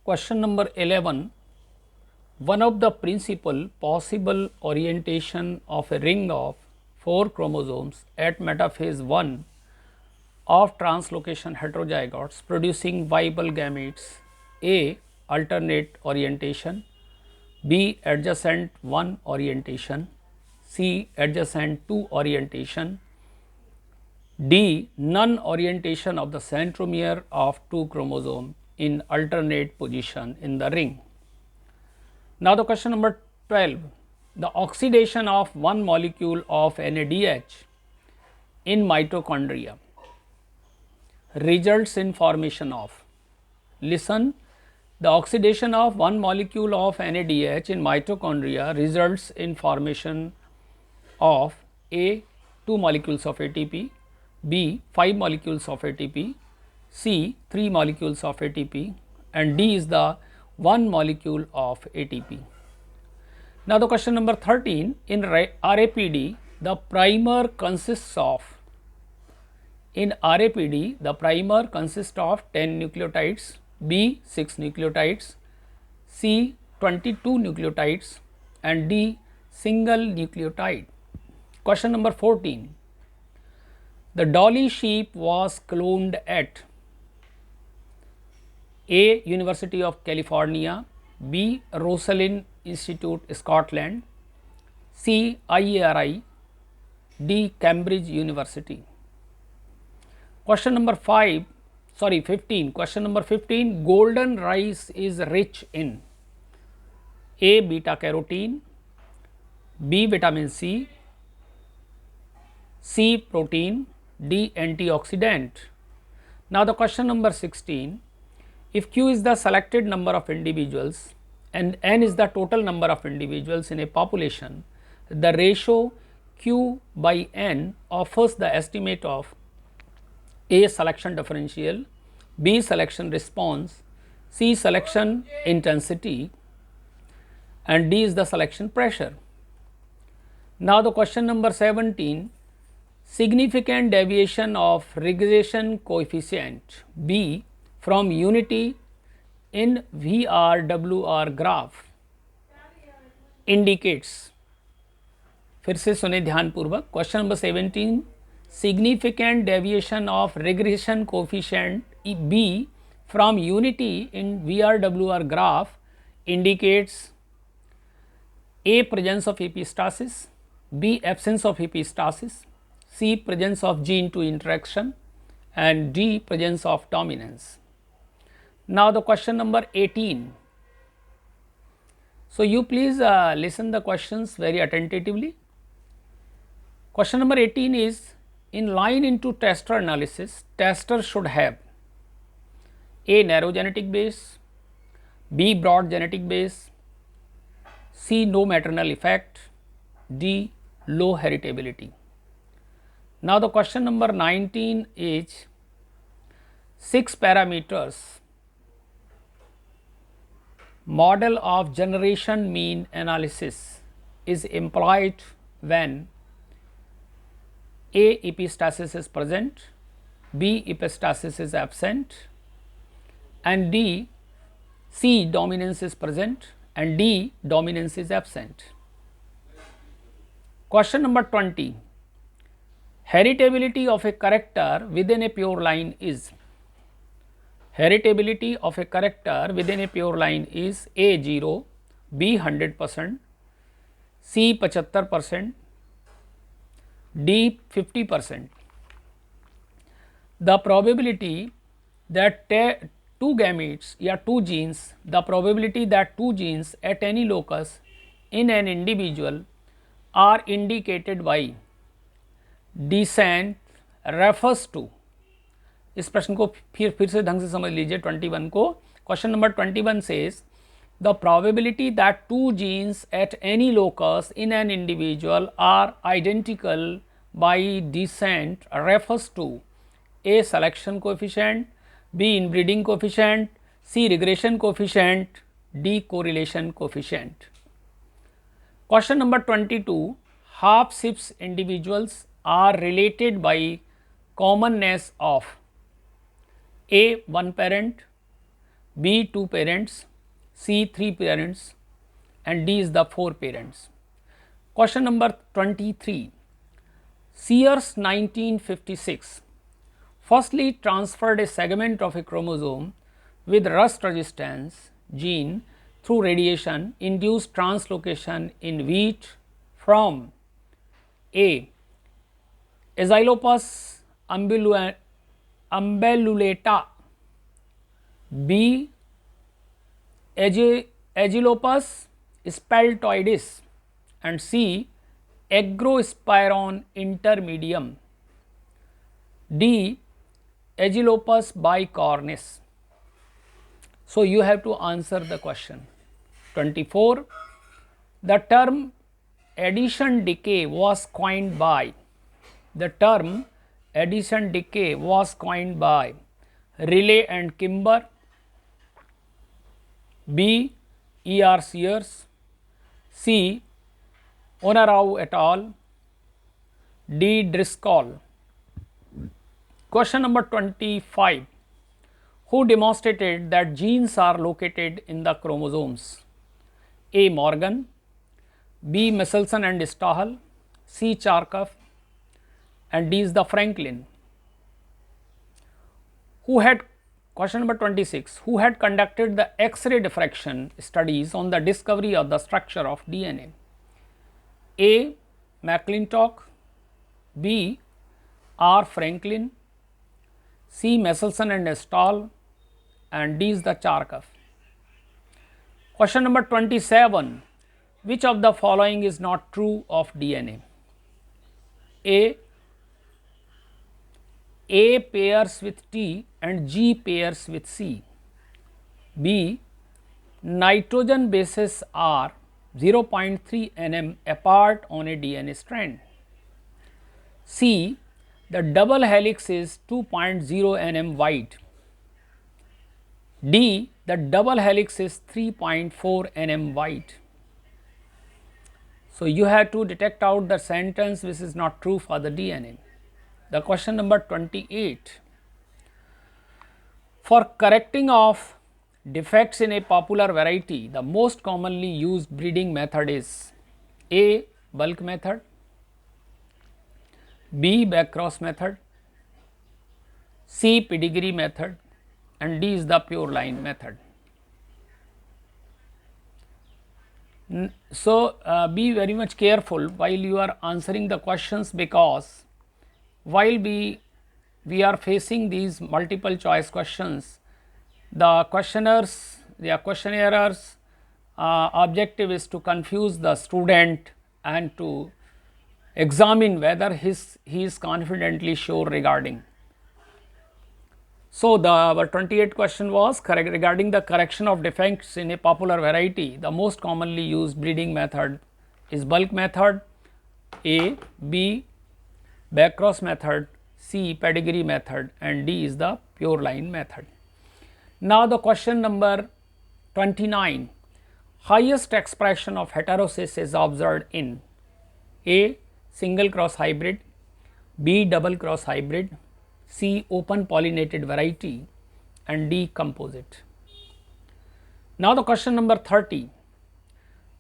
Question number 11. One of the principal possible orientation of a ring of 4 chromosomes at metaphase 1 of translocation heterozygotes producing viable gametes: A. alternate orientation, B. adjacent 1 orientation, C. adjacent 2 orientation, D. non-orientation of the centromere of 2 chromosomes in alternate position in the ring. Now, the question number 12, the oxidation of one molecule of NADH in mitochondria results in formation of, listen, the oxidation of one molecule of NADH in mitochondria results in formation of A. 2 molecules of ATP, B. 5 molecules of ATP, C. 3 molecules of ATP, and D is the 1 molecule of ATP. Now, the question number 13, in RAPD the primer consists of, in RAPD the primer consists of 10 nucleotides, B 6 nucleotides, C 22 nucleotides, and D single nucleotide. Question number 14, the Dolly sheep was cloned at A. University of California, B. Rosalind Institute, Scotland, C. IARI, D. Cambridge University. Question number 15. Question number 15. Golden rice is rich in A. beta carotene, B. vitamin C, C. protein, D. antioxidant. Now, the question number 16. If Q is the selected number of individuals and N is the total number of individuals in a population, the ratio Q by N offers the estimate of A. selection differential, B. selection response, C. selection intensity, and D is the selection pressure. Now, the question number 17, significant deviation of regression coefficient B from unity in VRWR graph indicates, फिर से सुने ध्यानपूर्वक, question number 17, significant deviation of regression coefficient B from unity in VRWR graph indicates A. presence of epistasis, B. absence of epistasis, C. presence of gene-2 interaction, and D. presence of dominance. Now, the question number 18. So, you please listen the questions very attentively. Question number 18 is, in line into tester analysis, tester should have A. narrow genetic base, B. broad genetic base, C. no maternal effect, D. low heritability. Now, the question number 19 is 6 parameters model of generation mean analysis is employed when A. epistasis is present, B. epistasis is absent, and C. dominance is present, and D. dominance is absent. Question number 20, heritability of a character within a pure line is, heritability of a character within a pure line is A 0, B 100%, C 75%, D 50%. The probability that two gametes या two genes, the probability that two genes at any locus in an individual are indicated by descent refers to, इस प्रश्न को फिर से ढंग से समझ लीजिए 21 को. Question number 21 says the probability that two genes at any locus in an individual are identical by descent refers to A. selection coefficient, B. inbreeding coefficient, C. regression coefficient, D. correlation coefficient. Question number 22, half shifts individuals are related by commonness of A. one parent, B 2 parents, C 3 parents, and D is the 4 parents. Question number 23. Sears 1956 firstly transferred a segment of a chromosome with rust resistance gene through radiation induced translocation in wheat from A. Aesclopus umbellata, B. Aegilopus spaltoides, and C. Agrospiron intermedium, D. Aegilopus bicornis. So, you have to answer the question. 24. The term addition decay was coined by, Riley and Kimber, B. E. R. Sears, C. Onarau et al., D. Driscoll. Question number 25. Who demonstrated that genes are located in the chromosomes? A. Morgan, B. Michelson and Stahl, C. Charkov, and D is the Franklin. Question number 26. Who had conducted the X-ray diffraction studies on the discovery of the structure of DNA? A. McClintock, B. R. Franklin, C. Michelson and Stahl, and D is the Charkov. Question number 27. Which of the following is not true of DNA? A pairs with T and G pairs with C. B. Nitrogen bases are 0.3 nm apart on a DNA strand. C. The double helix is 2.0 nm wide. D. The double helix is 3.4 nm wide. So, you have to detect out the sentence which is not true for the DNA. The question number 28. For correcting of defects in a popular variety, the most commonly used breeding method is A. Bulk method, B. Backcross method, C. Pedigree method, and D is the pure line method. So, be very much careful while you are answering the questions, because while we are facing these multiple choice questions, the questionnaires objective is to confuse the student and to examine whether he is confidently sure regarding. So, our 28th question was regarding the correction of defects in a popular variety. The most commonly used breeding method is bulk method, A, B, backcross method, C, pedigree method, and D is the pure line method. Now, the question number 29. Highest expression of heterosis is observed in A. Single cross hybrid, B. Double cross hybrid, C. Open pollinated variety, and D. Composite. Now, the question number 30.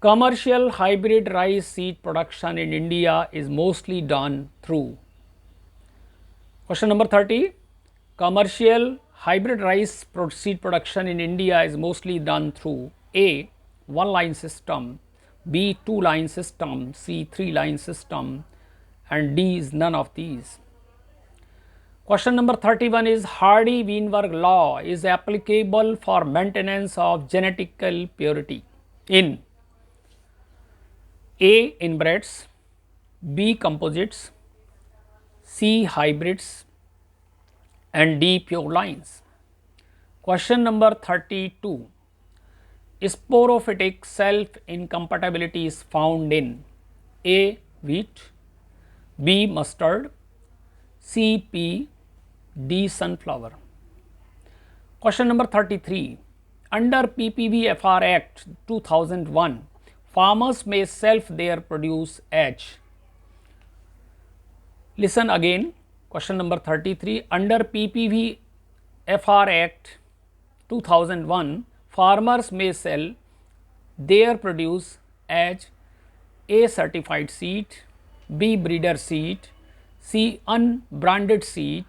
Commercial hybrid rice seed production in India is mostly done through. Question number 30. Commercial hybrid rice seed production in India is mostly done through A. One line system, B. Two line system, C. Three line system, and D is none of these. Question number 31 is Hardy-Weinberg law is applicable for maintenance of genetical purity in A. Inbreds, B. Composites, C. Hybrids, and D. Pure lines. Question number 32. Sporophytic self-incompatibility is found in A. Wheat, B. Mustard, C. Pea, D. Sunflower. Question number 33. Under PPVFR Act 2001, farmers may self their produce as. Listen again. Question number 33. Under PPVFR Act 2001, farmers may sell their produce as A. certified seed, B. breeder seed, C. unbranded seed,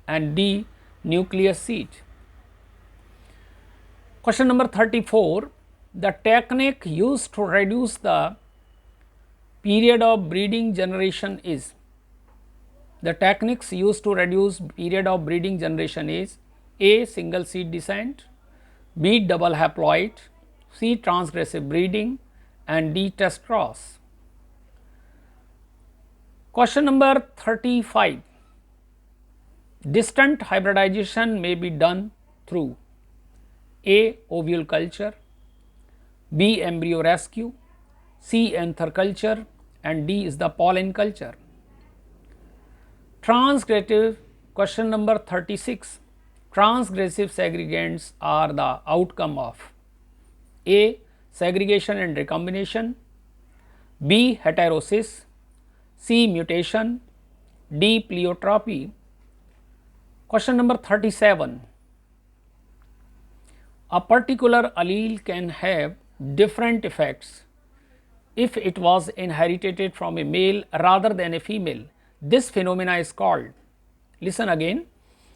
and D. nucleus seed. Question number 34. The technique used to reduce the period of breeding generation is. The techniques used to reduce period of breeding generation is A. single seed descent, B. double haploid, C. transgressive breeding, and D. test cross. Question number 35. Distant hybridization may be done through A. ovule culture, B. embryo rescue, C. anther culture, and D is the pollen culture. Transgressive, question number 36. Transgressive segregants are the outcome of A. segregation and recombination, B. heterosis, C. mutation, D. pleiotropy. Question number 37. A particular allele can have different effects if it was inherited from a male rather than a female. This phenomena is called, listen again,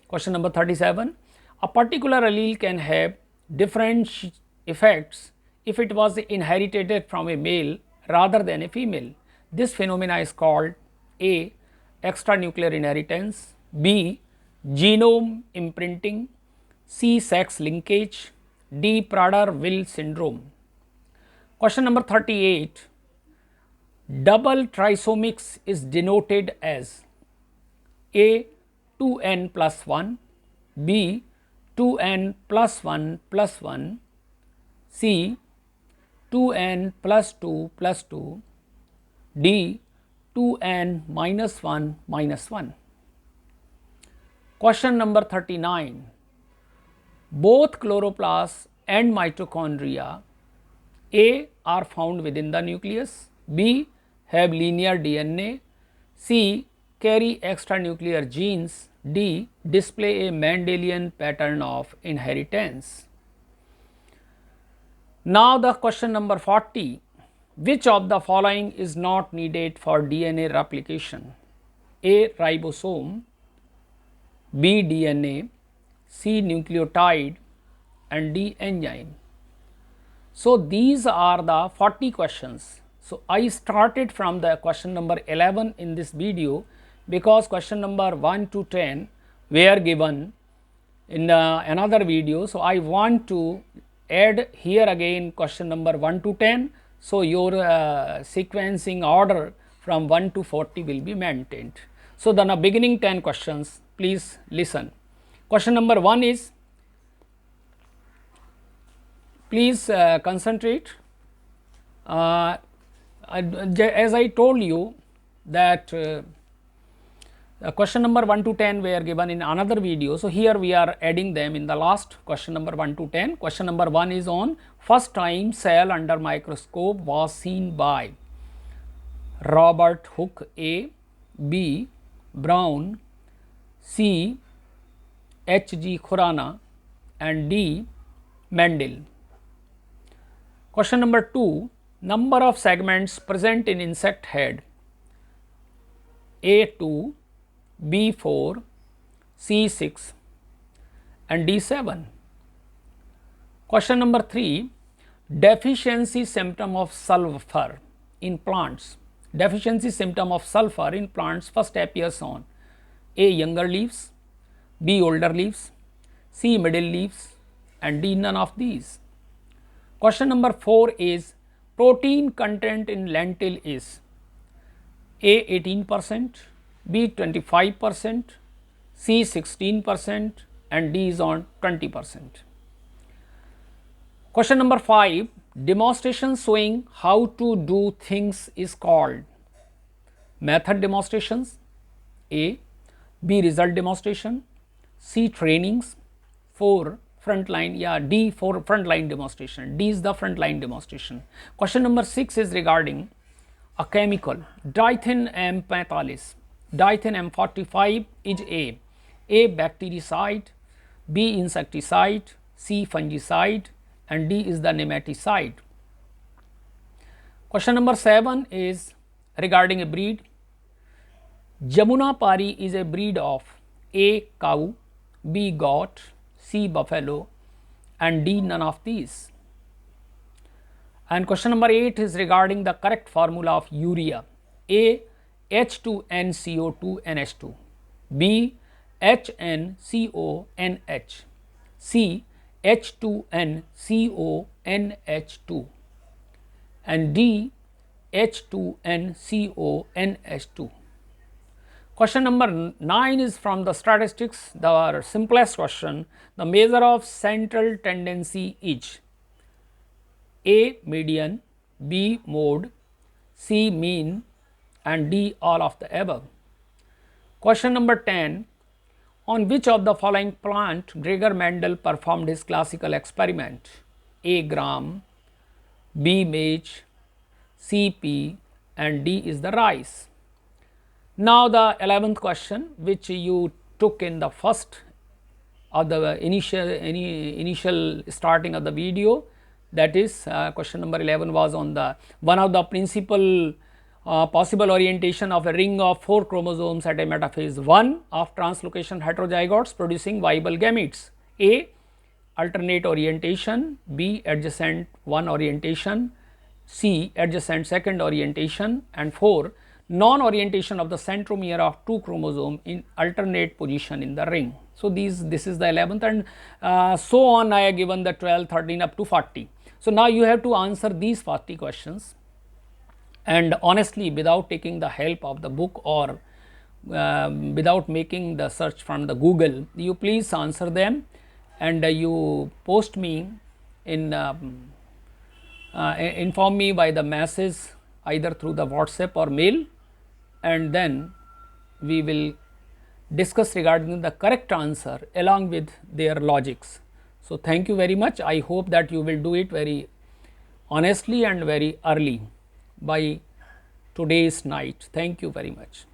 question number 37. A particular allele can have different effects if it was inherited from a male rather than a female. This phenomena is called A. extranuclear inheritance, B. genome imprinting, C. sex linkage, D. Prader-Willi syndrome. Question number 38. Double trisomics is denoted as A. 2n plus 1, B. 2n plus 1 plus 1, C. 2n plus 2 plus 2, D. 2n minus 1 minus 1. Question number 39. Both chloroplasts and mitochondria A are found within the nucleus, B have linear DNA, C carry extranuclear genes, D display a Mendelian pattern of inheritance. Now the question number 40. Which of the following is not needed for DNA replication? A. ribosome, B. DNA, C. nucleotide, and D. enzyme. So these are the 40 questions. So I started from the question number 11 in this video because question number 1 to 10 were given in another video. So I want to add here again question number 1 to 10. So your sequencing order from 1 to 40 will be maintained. So the beginning 10 questions, please listen. Question number 1 is, please concentrate. As I told you that question number 1 to 10 were given in another video. So here we are adding them in the last question number 1 to 10. Question number 1 is on first time cell under microscope was seen by Robert Hooke A, B Brown, C H.G. Khurana, and D Mendel. Question number 2. Number of segments present in insect head A2, B4, C6, and D7. Question number 3. Deficiency symptom of sulfur in plants. Deficiency symptom of sulfur in plants first appears on A. younger leaves, B. older leaves, C. middle leaves, and D. none of these. Question number 4 is protein content in lentil is A. 18%, B. 25%, C. 16%, and D is on 20%. Question number 5. Demonstration showing how to do things is called method demonstrations A, B result demonstration, C trainings, 4 frontline, D for frontline demonstration. D is the frontline demonstration. Question number 6 is regarding a chemical Dithin M45. Dithin M45 is A bactericide, B insecticide, C fungicide, and D is the nematicide. Question number 7 is regarding a breed. Jamuna Pari is a breed of A cow, B goat, C buffalo, and D none of these. And question number 8 is regarding the correct formula of urea. A H2NCO2NH2, B HNCONH, C H2NCONH2, and D H2NCONH2. Question number 9 is from the statistics, the simplest question. The measure of central tendency is A median, B mode, C mean, and D all of the above. Question number 10. On which of the following plant Gregor Mendel performed his classical experiment? A gram, B maize, C pea, and D is the rice. Now the 11th question, which you took in the first of the initial starting of the video, that is question number 11 was on the one of the principal possible orientation of a ring of 4 chromosomes at a metaphase 1 of translocation heterozygotes producing viable gametes. A alternate orientation, B adjacent 1 orientation, C adjacent 2nd orientation, and 4 non orientation of the centromere of 2 chromosome in alternate position in the ring. So, this is the 11th, and so on I have given the 12, 13 up to 40. So, now you have to answer these 40 questions, and honestly without taking the help of the book or without making the search from the Google, you please answer them, and you post me in inform me by the message either through the WhatsApp or mail, and then we will discuss regarding the correct answer along with their logics. So, thank you very much. I hope that you will do it very honestly and very early by today's night. Thank you very much.